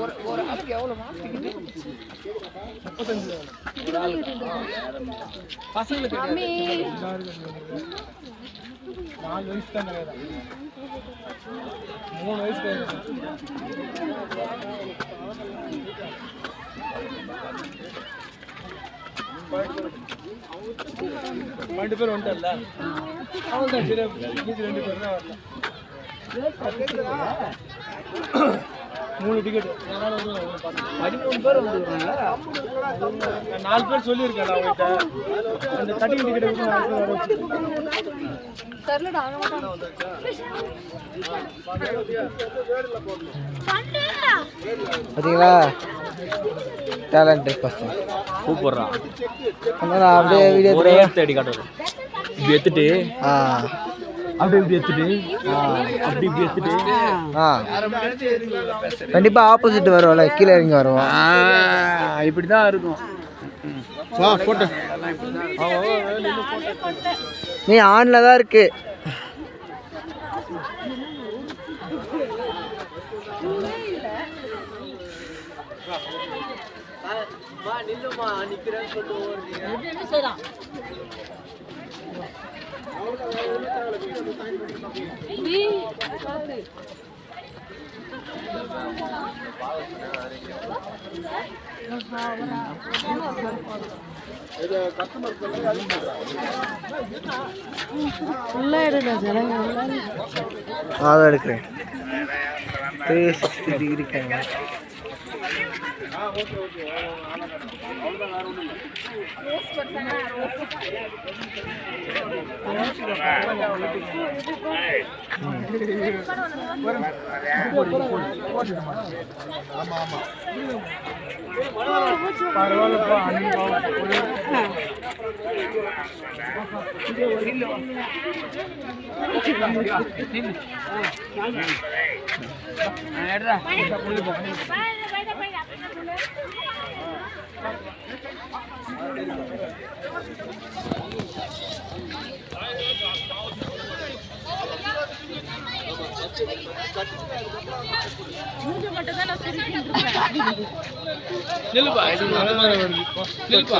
ஒரு ஆளுக்கு எவ்வளவு மாத்திக்கிட்டு 35 பசங்களுக்கு 4 வயசு தான் கிடையாது 3 வயசு கிடையாது 2 பேர் வந்துட்டல அவங்க சரி மீதி 2 பேர் தான் வரல 3 டிக்கெட் 13 பேர் வந்துருக்காங்க 4 பேர் சொல்லியிருக்கேன் அவங்ககிட்ட அந்த 30 டிக்கெட் வந்து 4 பேர் வர தெரியலடா பாத்தீங்களா டேலண்டட் பர்சன் கூப்பிடுறான் அப்படியே வீடியோ ஒரே தேடி காட்டுறேன் இப்படி எடுத்துட்டு அப்படி இப்படி எடுத்துட்டு அப்படி இப்படி எடுத்துட்டு கண்டிப்பா ஆப்போசிட் வருவான்ல கீழே இறங்கி வருவான் இப்படிதான் இருக்கும் போட்டோ நீ ஆன்ல தான் இருக்கு அதான் எடுக்கிறேன் 360 டிகிரி கேமரா பரவாயில்லப்பா நில்லுப்பா இது நல்ல மாதிரி வருது நில்லுப்பா